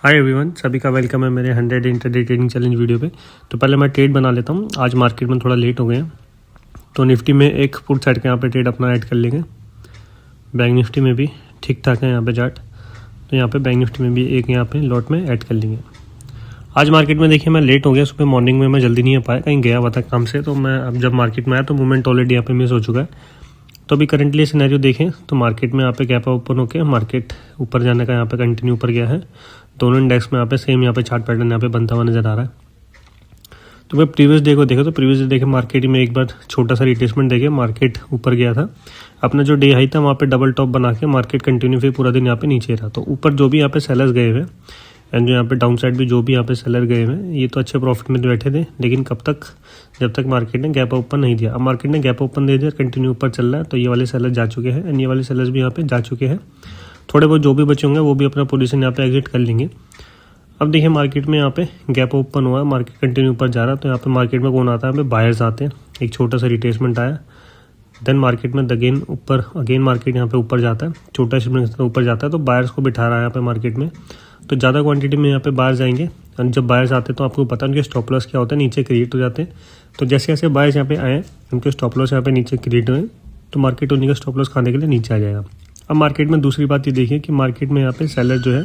Hi everyone, सभी का welcome है मेरे 100 इंटरडे ट्रेडिंग चैलेंज वीडियो पे। तो पहले मैं ट्रेड बना लेता हूँ। आज मार्केट में थोड़ा लेट हो गए हैं, तो निफ्टी में एक पुट साइड के यहाँ पे ट्रेड अपना ऐड कर लेंगे। बैंक निफ्टी में भी ठीक ठाक है यहाँ पे चार्ट, तो यहाँ पे बैंक निफ्टी में भी एक यहाँ पे लॉट में ऐड कर लेंगे। आज मार्केट में देखिए मैं लेट हो गया, सुबह मॉर्निंग में मैं जल्दी नहीं आ पाया, कहीं गया हुआ था काम से। तो मैं अब जब मार्केट में आया तो मूवमेंट ऑलरेडी यहाँ पे मिस हो चुका है। तो अभी करंटली सिनेरियो देखें तो मार्केट में यहाँ पे गैप ओपन होकर मार्केट ऊपर जाने का यहाँ पे कंटिन्यू ऊपर गया है। दोनों इंडेक्स में यहाँ पे सेम यहाँ पे चार्ट पैटर्न यहाँ पे बनता हुआ नजर आ रहा है। तो मैं प्रीवियस डे को देखा तो प्रीवियस डे देखे मार्केट में एक बार छोटा सा रिट्रेसमेंट देखे मार्केट ऊपर गया था। अपना जो डे हाई था वहाँ पे डबल टॉप बना के मार्केट कंटिन्यू फिर पूरा दिन यहाँ पे नीचे रहा। तो ऊपर जो भी यहाँ पे सेलर्स गए हुए एंड जो यहाँ पे डाउन साइड भी जो भी यहाँ पे सेलर गए हुए ये तो अच्छे प्रॉफिट में बैठे थे, लेकिन कब तक, जब तक मार्केट ने गैप ओपन नहीं दिया। अब मार्केट ने गैप ओपन दे दिया, कंटिन्यू ऊपर चल रहा है, तो ये वाले सेलर जा चुके हैं एंड ये वाले सेलर्स भी यहाँ पे जा चुके हैं। थोड़े बहुत जो भी बचे होंगे वो भी अपना पोजीशन यहाँ पे एग्जिट कर लेंगे। अब देखिए मार्केट में यहाँ पे गैप ओपन हुआ है, मार्केट कंटिन्यू ऊपर जा रहा है। तो यहाँ पे मार्केट में कौन आता है, यहाँ पे बायर्स आते हैं। एक छोटा सा रिट्रेसमेंट आया, देन मार्केट में अगेन ऊपर, अगेन मार्केट यहाँ पे ऊपर जाता है, छोटा सा ऊपर जाता है। तो बायर्स को बिठा रहा है यहाँ पे मार्केट में, तो ज़्यादा क्वांटिटी में यहाँ पे बाहर जाएंगे। और जब बायर्स आते हैं तो आपको पता है उनके स्टॉप लॉस क्या होता है, नीचे क्रिएट हो जाते हैं। तो जैसे जैसे बायर्स यहाँ पे आए उनके स्टॉप लॉस यहाँ पे नीचे क्रिएट हुए, तो मार्केट उन्हीं का स्टॉप लॉस खाने के लिए नीचे आ जाएगा। अब मार्केट में दूसरी बात ये देखिए कि मार्केट में यहाँ पे सेलर जो है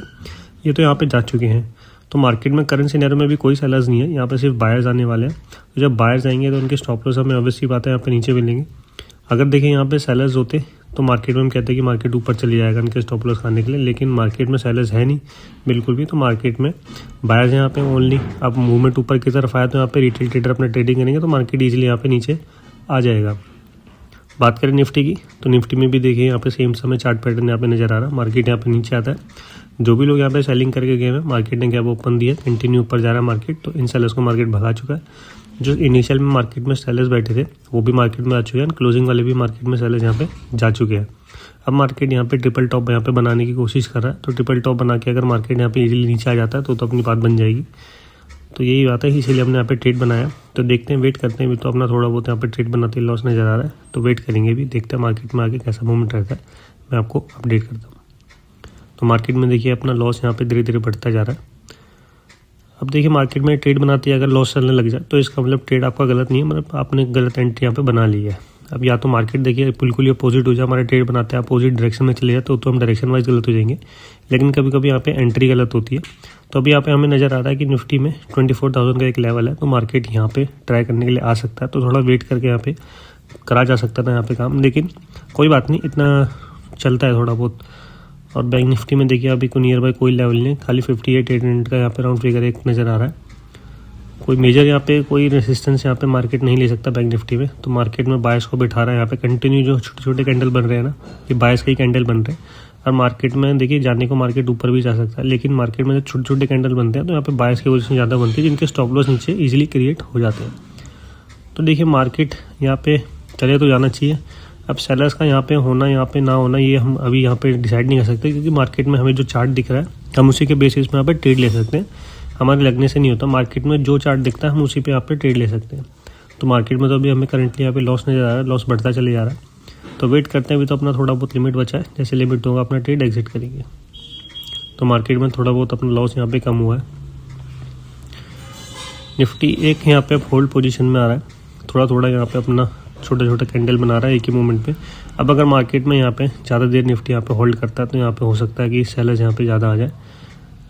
ये तो यहाँ पे जा चुके हैं। तो मार्केट में करंट सिनेरियो में भी कोई सेलर्स नहीं है, यहाँ पे सिर्फ बायर्स आने वाले हैं। तो जब बायर्स आएंगे तो उनके स्टॉप लॉस हमें ऑब्वियसली बात है यहाँ पे नीचे मिलेंगे। अगर देखें यहाँ पे सेलर्स होते तो मार्केट में हम कहते हैं कि मार्केट ऊपर चली जाएगा उनके स्टॉप लॉस खाने के लिए, लेकिन मार्केट में सेलर्स है नहीं बिल्कुल भी। तो मार्केट में बायर्स यहाँ पे ओनली। अब मूवमेंट ऊपर की तरफ आया तो यहाँ पे रिटेल ट्रेडर अपना ट्रेडिंग करेंगे, तो मार्केट ईजिली यहाँ पे नीचे आ जाएगा। बात करें निफ्टी की, तो निफ्टी में भी देखिए यहाँ पे सेम समय चार्ट पैटर्न यहाँ पे नजर आ रहा है। मार्केट यहाँ पे नीचे आता है, जो भी लोग यहाँ पे सेलिंग करके गए हैं मार्केट ने गैप ओपन दिया, कंटिन्यू ऊपर जा रहा है मार्केट। तो इन सेलर्स को मार्केट भगा चुका है। जो इनिशियल में मार्केट में सेलर्स बैठे थे वो भी मार्केट में आ चुके हैं, क्लोजिंग वाले भी मार्केट में सेलर्स यहाँ पे जा चुके हैं। अब मार्केट यहाँ पे ट्रिपल टॉप यहाँ पे बनाने की कोशिश कर रहा है। तो ट्रिपल टॉप बना के अगर मार्केट यहाँ पे इजीली नीचे आ जाता है तो अपनी बात बन जाएगी। तो यही बात है, इसीलिए हमने यहाँ पे ट्रेड बनाया। तो देखते हैं, वेट करते हैं। भी तो अपना थोड़ा बहुत यहाँ पे ट्रेड बनाते लॉस नजर आ रहा है, तो वेट करेंगे भी, देखते हैं मार्केट में आगे कैसा मूवमेंट रहता है, मैं आपको अपडेट करता हूँ। तो मार्केट में देखिए अपना लॉस यहाँ पे धीरे धीरे बढ़ता जा रहा है। अब देखिए मार्केट में ट्रेड बनाते ही अगर लॉस चलने लग जाए तो इसका मतलब ट्रेड आपका गलत नहीं है, मतलब आपने गलत एंट्री यहाँ पे बना ली है। अब या तो मार्केट देखिए बिल्कुल ही अपोजिट हो जाए, हमारे ट्रेड बनाते हैं अपोजिट डायरेक्शन में चले जाए तो हम डायरेक्शन वाइज गलत हो जाएंगे, लेकिन कभी कभी यहाँ पे एंट्री गलत होती है। तो अभी यहाँ पे हमें नजर आ रहा है कि निफ्टी में 24,000 का एक लेवल है, तो मार्केट यहाँ पे ट्राई करने के लिए आ सकता है। तो थोड़ा वेट करके यहाँ पे करा जा सकता था यहाँ पे काम, लेकिन कोई बात नहीं, इतना चलता है थोड़ा बहुत। और बैंक निफ्टी में देखिए अभी कोई नियर बाई कोई लेवल नहीं, खाली 58,800 का यहाँ पे राउंड फिगर एक नज़र आ रहा है। कोई मेजर यहाँ पे कोई रेसिस्टेंस यहाँ पे मार्केट नहीं ले सकता बैंक निफ्टी में। तो मार्केट में बायर्स को बिठा रहा है यहाँ पे कंटिन्यू, जो छोटे छोटे कैंडल बन रहे हैं ना, ये बायर्स के ही कैंडल बन रहे हैं। और मार्केट में देखिए जाने को मार्केट ऊपर भी जा सकता है, लेकिन मार्केट में जब छोटे छोटे कैंडल बनते हैं तो यहाँ पे बायर्स की पोजीशन ज़्यादा बनती है, जिनके स्टॉप लॉस नीचे ईजिली क्रिएट हो जाते हैं। तो देखिए मार्केट यहाँ पे चले तो जाना चाहिए। अब सेलर्स का यहाँ पे होना, यहाँ पे ना होना, ये हम अभी यहाँ पे डिसाइड नहीं कर सकते, क्योंकि मार्केट में हमें जो चार्ट दिख रहा है हम उसी के बेसिस में यहाँ पे ट्रेड ले सकते हैं। हमारे लगने से नहीं होता, मार्केट में जो चार्ट दिखता है हम उसी पे यहाँ पे ट्रेड ले सकते हैं। तो मार्केट में तो अभी हमें करंटली यहाँ पे लॉस नजर आ रहा है, लॉस बढ़ता चले जा रहा है। तो वेट करते हैं, अभी तो अपना थोड़ा बहुत लिमिट बचा है, जैसे लिमिट होगा अपना ट्रेड एग्जिट करेंगे। तो मार्केट में थोड़ा बहुत अपना लॉस यहाँ पे कम हुआ है। निफ्टी एक यहाँ पे होल्ड पोजीशन में आ रहा है, थोड़ा थोड़ा यहाँ पे अपना छोटे छोटे कैंडल बना रहा है एक ही मोमेंट पे। अब अगर मार्केट में यहाँ पे ज़्यादा देर निफ्टी यहाँ पे होल्ड करता है तो यहाँ पे हो सकता है कि सेलर्स यहाँ पे ज़्यादा आ जाए।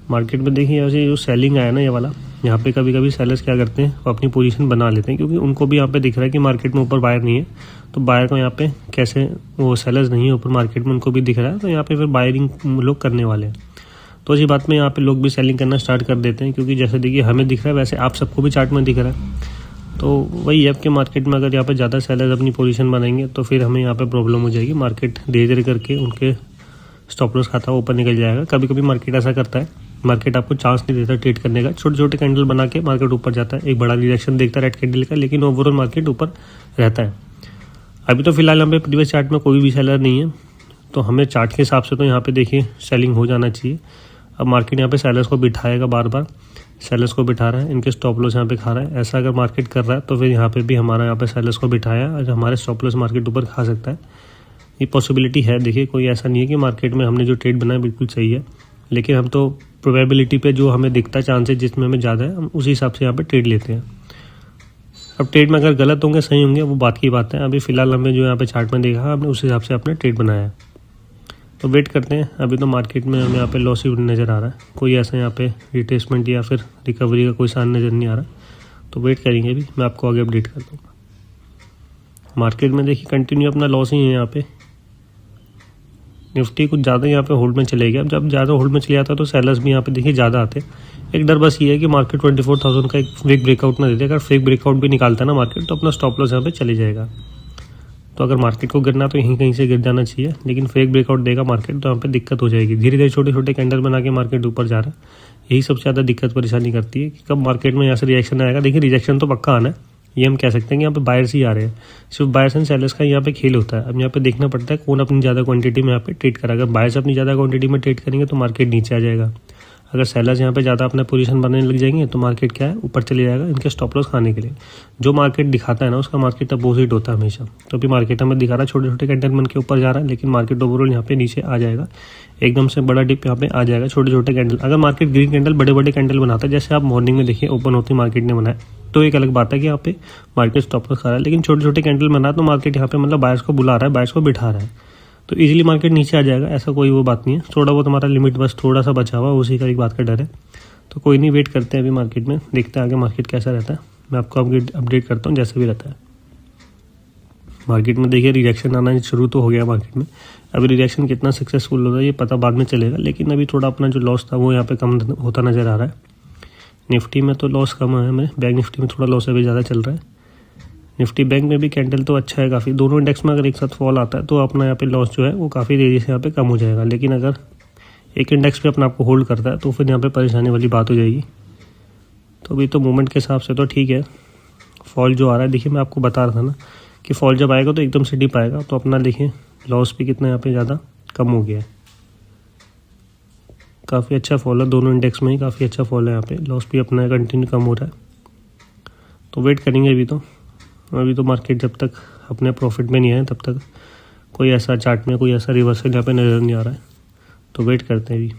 मार्केट में देखिए ऐसे जो सेलिंग आया ना ये वाला, यहाँ पे कभी कभी सेलर्स क्या करते हैं, वो अपनी पोजीशन बना लेते हैं, क्योंकि उनको भी यहाँ पे दिख रहा है कि मार्केट में ऊपर बायर नहीं है। तो बायर को यहाँ पे कैसे, वो सेलर्स नहीं है ऊपर मार्केट में, उनको भी दिख रहा है, तो यहाँ पे फिर बायरिंग लोग करने वाले हैं। तो इसी बात में यहाँ पे लोग भी सेलिंग करना स्टार्ट कर देते हैं, क्योंकि जैसे देखिए हमें दिख रहा है वैसे आप सबको भी चार्ट में दिख रहा है। तो वही है कि मार्केट में अगर यहाँ पे ज़्यादा सेलर्स अपनी पोजीशन बनाएंगे तो फिर हमें यहाँ पे प्रॉब्लम हो जाएगी। मार्केट धीरे धीरे करके उनके स्टॉप लॉस खाता ऊपर निकल जाएगा। कभी कभी मार्केट ऐसा करता है, मार्केट आपको चांस नहीं देता ट्रेड करने का, छोटे छोटे कैंडल बना के मार्केट ऊपर जाता है, एक बड़ा रिएक्शन देखता है रेड कैंडल का, लेकिन ओवरऑल मार्केट ऊपर रहता है। अभी तो फिलहाल यहाँ पे प्रीवियस चार्ट में कोई भी सेलर नहीं है, तो हमें चार्ट के हिसाब से तो यहाँ पे देखिए सेलिंग हो जाना चाहिए। अब मार्केट यहाँ पे सेलर्स को बिठाएगा, बार बार सेलर्स को बिठा रहा है, इनके स्टॉप लॉस यहाँ पे खा रहा है। ऐसा अगर मार्केट कर रहा है तो फिर यहाँ पे भी हमारा यहाँ पे सेलर्स को बिठाया और हमारे स्टॉप लॉस मार्केट ऊपर खा सकता है। ये पॉसिबिलिटी है। देखिए कोई ऐसा नहीं है कि मार्केट में हमने जो ट्रेड बनाया बिल्कुल सही है, लेकिन हम तो प्रोबेबिलिटी पे जो हमें दिखता है चांसेस जिसमें हमें ज़्यादा है, हम उसी हिसाब से यहाँ पे ट्रेड लेते हैं। अब ट्रेड में अगर गलत होंगे सही होंगे वो बात की बात है। अभी फ़िलहाल हमने जो यहाँ पे चार्ट में देखा हमने उस हिसाब से अपने ट्रेड बनाया है। तो वेट करते हैं। अभी तो मार्केट में हमें यहाँ पे लॉस ही नज़र आ रहा है, कोई ऐसा यहाँ पे रिट्रेसमेंट या फिर रिकवरी का कोई साइन नज़र नहीं आ रहा। तो वेट करेंगे, अभी मैं आपको आगे अपडेट कर दूँगा। मार्केट में देखिए कंटिन्यू अपना लॉस ही है यहाँ पे। निफ्टी कुछ ज़्यादा यहाँ पे होल्ड में चले गया। अब जब ज़्यादा होल्ड में चले जाता है तो सेलर्स भी यहाँ पे देखिए ज़्यादा आते हैं। एक डर बस ये है कि मार्केट 24,000 का एक फेक ब्रेकआउट ना दे दे। अगर फेक ब्रेकआउट भी निकालता है ना मार्केट तो अपना स्टॉप लॉस यहाँ पे चले जाएगा। तो अगर मार्केट को गिरना तो यहीं कहीं से गिर जाना चाहिए, लेकिन फेक ब्रेकआउट देगा मार्केट तो यहाँ पे दिक्कत हो जाएगी। धीरे धीरे छोटे छोटे कैंडल बना के मार्केट ऊपर जा रहा है, यही सबसे ज़्यादा दिक्कत परेशानी करती है कि कब मार्केट में यहाँ से रिएक्शन आएगा। देखिए रिजेक्शन तो पक्का आना है, ये हम कह सकते हैं कि यहाँ पे बायर्स ही आ रहे हैं। सिर्फ बायर्स एंड सेलर्स का यहाँ पे खेल होता है। अब यहाँ पे देखना पड़ता है कौन अपनी ज़्यादा क्वांटिटी में यहाँ पे ट्रेड करा। अगर बायर्स अपनी ज़्यादा क्वांटिटी में ट्रेड करेंगे तो मार्केट नीचे आ जाएगा। अगर सेलर्स यहाँ पे ज़्यादा अपना पोजीशन बनाने लग जाएंगे तो मार्केट क्या है ऊपर चले जाएगा इनके स्टॉप लॉस खाने के लिए। जो मार्केट दिखाता है ना उसका मार्केट अपोजिट होता है हमेशा। तो अभी मार्केट हमें दिखा रहा है छोटे छोटे कैंडल बन के ऊपर जा रहा है, लेकिन मार्केट ओवरऑल यहाँ पे नीचे आ जाएगा। एकदम से बड़ा डिप यहाँ पे आ जाएगा छोटे छोटे कैंडल। अगर मार्केट ग्रीन कैंडल बड़े बड़े कैंडल बनाता है, जैसे आप मॉर्निंग में देखिए ओपन होती मार्केट ने बनाया, तो एक अलग बात है कि यहाँ पे मार्केट स्टॉप लॉस खा रहा है। लेकिन छोटे छोटे कैंडल बना तो मार्केट यहाँ पे मतलब बायर्स को बुला रहा है, बायर्स को बिठा रहा है, तो इजीली मार्केट नीचे आ जाएगा। ऐसा कोई वो बात नहीं है। थोड़ा बहुत हमारा लिमिट बस थोड़ा सा बचा हुआ, उसी का एक बात का डर है। तो कोई नहीं, वेट करते हैं अभी मार्केट में, देखते हैं आगे मार्केट कैसा रहता है। मैं आपको अपडेट करता हूँ जैसे भी रहता है। मार्केट में देखिए रिजेक्शन आना शुरू तो हो गया मार्केट में। अभी रिजेक्शन कितना सक्सेसफुल होता है ये पता बाद में चलेगा, लेकिन अभी थोड़ा अपना जो लॉस था वो यहाँ पे कम होता नज़र आ रहा है। निफ्टी में तो लॉस कम है हमें, बैंक निफ्टी में थोड़ा लॉस अभी ज़्यादा चल रहा है। निफ्टी बैंक में भी कैंडल तो अच्छा है काफ़ी। दोनों इंडेक्स में अगर एक साथ फॉल आता है तो अपना यहाँ पे लॉस जो है वो काफ़ी तेज़ी से यहाँ पे कम हो जाएगा। लेकिन अगर एक इंडेक्स पे अपना आपको होल्ड करता है तो फिर यहाँ पे परेशानी वाली बात हो जाएगी। तो अभी तो मूवमेंट के हिसाब से तो ठीक है। फॉल जो आ रहा है देखिए, मैं आपको बता रहा था ना कि फॉल जब आएगा तो एकदम से डिप आएगा, तो अपना देखिए लॉस भी कितना यहाँ पे ज़्यादा कम हो गया है। काफ़ी अच्छा फॉल है, दोनों इंडेक्स में ही काफ़ी अच्छा फॉल है। यहाँ पे लॉस भी अपना कंटिन्यू कम हो रहा है। तो वेट करेंगे अभी तो मार्केट जब तक अपने प्रॉफिट में नहीं आए तब तक कोई ऐसा चार्ट में कोई ऐसा रिवर्सल यहाँ पे नज़र नहीं आ रहा है। तो वेट करते हैं अभी।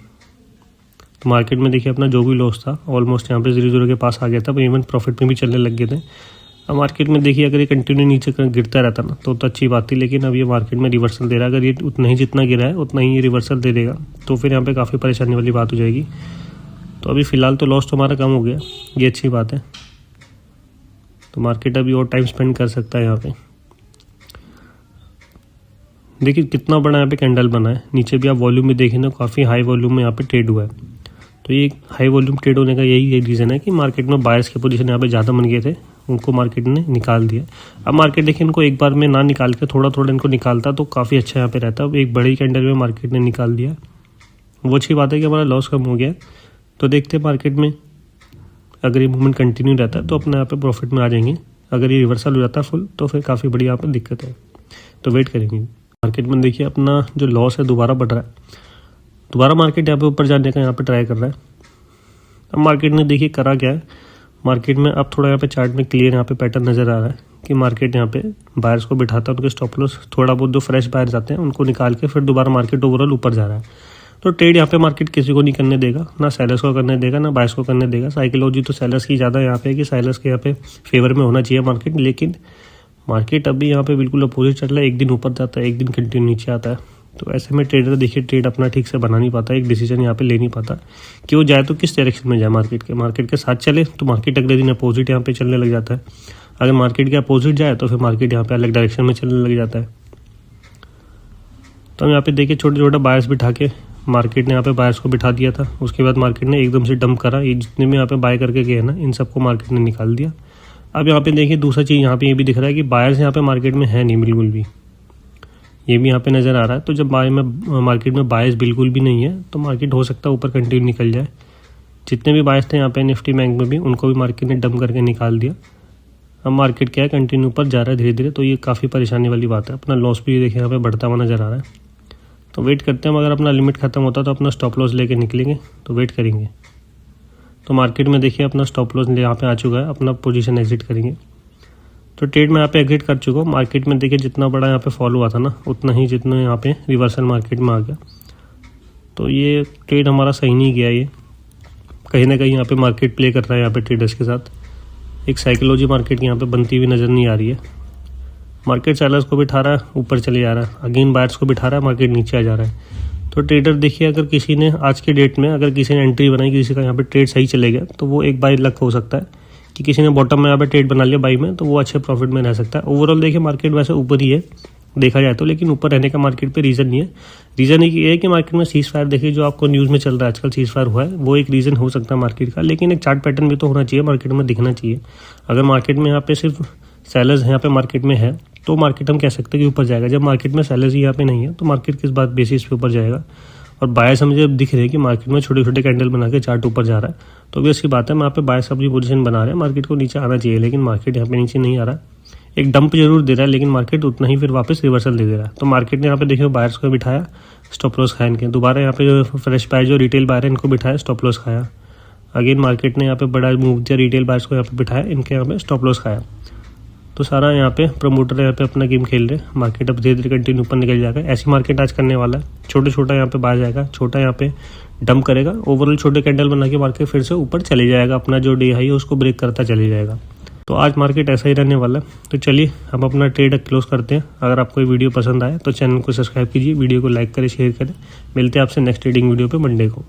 तो मार्केट में देखिए अपना जो भी लॉस था ऑलमोस्ट यहाँ पे 0 के पास आ गया था, इवन प्रॉफिट में भी चलने लग गए थे। अब मार्केट में देखिए अगर ये कंटिन्यू नीचे गिरता रहता ना तो अच्छी बात थी, लेकिन अब ये मार्केट में रिवर्सल दे रहा है। अगर ये उतना ही जितना गिरा है उतना ही ये रिवर्सल दे देगा तो फिर यहाँ पे काफ़ी परेशानी वाली बात हो जाएगी। तो अभी फ़िलहाल तो लॉस तो हमारा कम हो गया, ये अच्छी बात है। तो मार्केट अभी और टाइम स्पेंड कर सकता है यहाँ पे। देखिए कितना बड़ा यहाँ पे कैंडल बना है। नीचे भी आप वॉल्यूम में देखें ना काफ़ी हाई वॉल्यूम में यहाँ पे ट्रेड हुआ है। तो ये हाई वॉल्यूम ट्रेड होने का यही रीज़न है कि मार्केट में बायर्स के पोजीशन यहाँ पे ज़्यादा बन गए थे, उनको मार्केट ने निकाल दिया। अब मार्केट देखिए इनको एक बार में ना निकाल के थोड़ा थोड़ा इनको निकालता तो काफ़ी अच्छा यहाँ पे रहता। अब एक बड़ी कैंडल में मार्केट ने निकाल दिया, वो अच्छी बात है कि हमारा लॉस कम हो गया। तो देखते हैं मार्केट में अगर ये मूवमेंट कंटिन्यू रहता है तो अपने यहाँ पे प्रॉफिट में आ जाएंगे। अगर ये रिवर्सल हो जाता है फुल तो फिर काफ़ी बड़ी यहाँ पर दिक्कत है। तो वेट करेंगे। मार्केट में देखिए अपना जो लॉस है दोबारा बढ़ रहा है, दोबारा मार्केट यहाँ पे ऊपर जाने का यहाँ पे ट्राई कर रहा है। अब मार्केट ने देखिए करा क्या है, मार्केट में अब थोड़ा यहाँ पे चार्ट में क्लियर यहाँ पे पैटर्न नज़र आ रहा है कि मार्केट यहाँ पे बायर्स को बिठाता है, उनके स्टॉप लॉस थोड़ा बहुत जो फ्रेश बायर्स आते हैं उनको निकाल के फिर दोबारा मार्केट ओवरऑल ऊपर जा रहा है। तो ट्रेड यहाँ पे मार्केट किसी को नहीं करने देगा, ना सेलर्स को करने देगा ना बायर्स को करने देगा। साइकोलॉजी तो सेलर्स की ज़्यादा यहाँ पे है कि सेलर्स के यहाँ पे फेवर में होना चाहिए मार्केट, लेकिन मार्केट अभी यहाँ पे बिल्कुल अपोजिट चल रहा है। एक दिन ऊपर जाता है, एक दिन कंटिन्यू नीचे आता है। तो ऐसे में ट्रेडर देखिए ट्रेड अपना ठीक से बना नहीं पाता, एक डिसीजन यहाँ पे ले नहीं पाता कि वो जाए तो किस डायरेक्शन में जाए। मार्केट के साथ चले तो मार्केट अगले दिन अपोजिट यहाँ पे चलने लग जाता है। अगर मार्केट के अपोजिट जाए तो फिर मार्केट यहाँ पे अलग डायरेक्शन में चलने लग जाता है। तो हम यहाँ पे देखिए छोटे छोटे बायर्स बिठा के मार्केट ने यहाँ पे बायर्स को बिठा दिया था। उसके बाद मार्केट ने एकदम से डंप करा, ये जितने भी यहाँ पे बाय करके गए ना इन सबको मार्केट ने निकाल दिया। अब यहाँ पे देखिए दूसरा चीज़ यहाँ पे ये भी दिख रहा है कि बायर्स यहाँ पे मार्केट में है नहीं बिल्कुल भी, ये भी यहाँ पे नज़र आ रहा है। तो जब मार्केट में बायर्स बिल्कुल भी नहीं है तो मार्केट हो सकता है ऊपर कंटिन्यू निकल जाए। जितने भी बायर्स थे यहाँ पे निफ्टी बैंक में भी उनको भी मार्केट ने डंप करके निकाल दिया। अब मार्केट क्या है कंटिन्यू ऊपर जा रहा है धीरे धीरे, तो ये काफ़ी परेशानी वाली बात है। अपना लॉस भी देखिए यहाँ पे बढ़ता हुआ नज़र आ रहा है। तो वेट करते हैं, अगर अपना लिमिट खत्म होता तो अपना स्टॉप लॉस लेके निकलेंगे। तो वेट करेंगे। तो मार्केट में देखिए अपना स्टॉप लॉस यहाँ पे आ चुका है, अपना पोजीशन एग्जिट करेंगे। तो ट्रेड में यहाँ पे एग्जिट कर चुका हूँ। मार्केट में देखिए जितना बड़ा यहाँ पे फॉल हुआ था ना उतना ही जितना यहाँ पे रिवर्सल मार्केट में आ गया। तो ये ट्रेड हमारा सही नहीं गया ये, कहीं ना कहीं यहाँ पे मार्केट प्ले कर रहा है यहाँ पे ट्रेडर्स के साथ। एक साइकोलॉजी मार्केट यहाँ पे बनती हुई नज़र नहीं आ रही है। मार्केट सेलर्स को बिठा रहा है, ऊपर चले जा रहा है, अगेन बायर्स को बिठा रहा है, मार्केट नीचे आ जा रहा है। तो ट्रेडर देखिए, अगर किसी ने आज के डेट में अगर किसी ने एंट्री बनाई, किसी का यहाँ पे ट्रेड सही चले गया, तो वो एक बाय लक हो सकता है कि किसी ने बॉटम में यहाँ पे ट्रेड बना लिया बाई में, तो वो अच्छे प्रॉफिट में रह सकता है। ओवरऑल देखिए मार्केट वैसे ऊपर ही है देखा जाए तो, लेकिन ऊपर रहने का मार्केट पे रीज़न नहीं है। रीज़न ये है कि मार्केट में सीज फायर देखिए, जो आपको न्यूज़ में चल रहा है आजकल सीज फायर हुआ है, वो एक रीज़न हो सकता है मार्केट का, लेकिन एक चार्ट पैटर्न भी तो होना चाहिए मार्केट में, दिखना चाहिए। अगर मार्केट में यहाँ पे सिर्फ सेलर्स यहाँ पे मार्केट में है तो मार्केट हम कह सकते हैं कि ऊपर जाएगा। जब मार्केट में सेलर्स ही यहाँ पे नहीं है तो मार्केट किस बात बेसिस पे ऊपर जाएगा। और बायर्स मुझे अब दिख रहे हैं कि मार्केट में छोटे छोटे कैंडल बना के चार्ट ऊपर जा रहा है, तो भी उसकी बात है, यहाँ पे बायर्स अपनी पोजीशन बना रहे हैं, मार्केट को नीचे आना चाहिए, लेकिन मार्केट यहाँ पे नीचे नहीं आ रहा। एक डंप जरूर दे रहा है, लेकिन मार्केट उतना ही फिर वापस रिवर्सल दे रहा है। तो मार्केट ने यहाँ पे देखिए बायर्स को बिठाया, स्टॉप लॉस खाया इनके, दोबारा यहाँ पे जो फ्रेश बायर जो रिटेल बायर है इनको बिठाया, स्टॉप लॉस खाया। अगेन मार्केट ने यहाँ पे बड़ा मूव दिया, रिटेल बायर्स को यहाँ पे बिठाया, इनके यहाँ पे स्टॉप लॉस खाया। तो सारा यहाँ पे प्रमोटर यहाँ पे अपना गेम खेल रहे हैं। मार्केट अब धीरे धीरे कंटिन्यू ऊपर निकल जाएगा, ऐसी मार्केट आज करने वाला है। छोटा यहाँ पे बाहर जाएगा, छोटा यहाँ पे डंप करेगा, ओवरऑल छोटे कैंडल बना के मार्केट फिर से ऊपर चले जाएगा, अपना जो डे हाई है उसको ब्रेक करता चले जाएगा। तो आज मार्केट ऐसा ही रहने वाला है। तो चलिए हम अपना ट्रेड क्लोज करते हैं। अगर आपको ये वीडियो पसंद आए तो चैनल को सब्सक्राइब कीजिए, वीडियो को लाइक करें, शेयर करें। मिलते हैं आपसे नेक्स्ट ट्रेडिंग वीडियो पे मंडे को।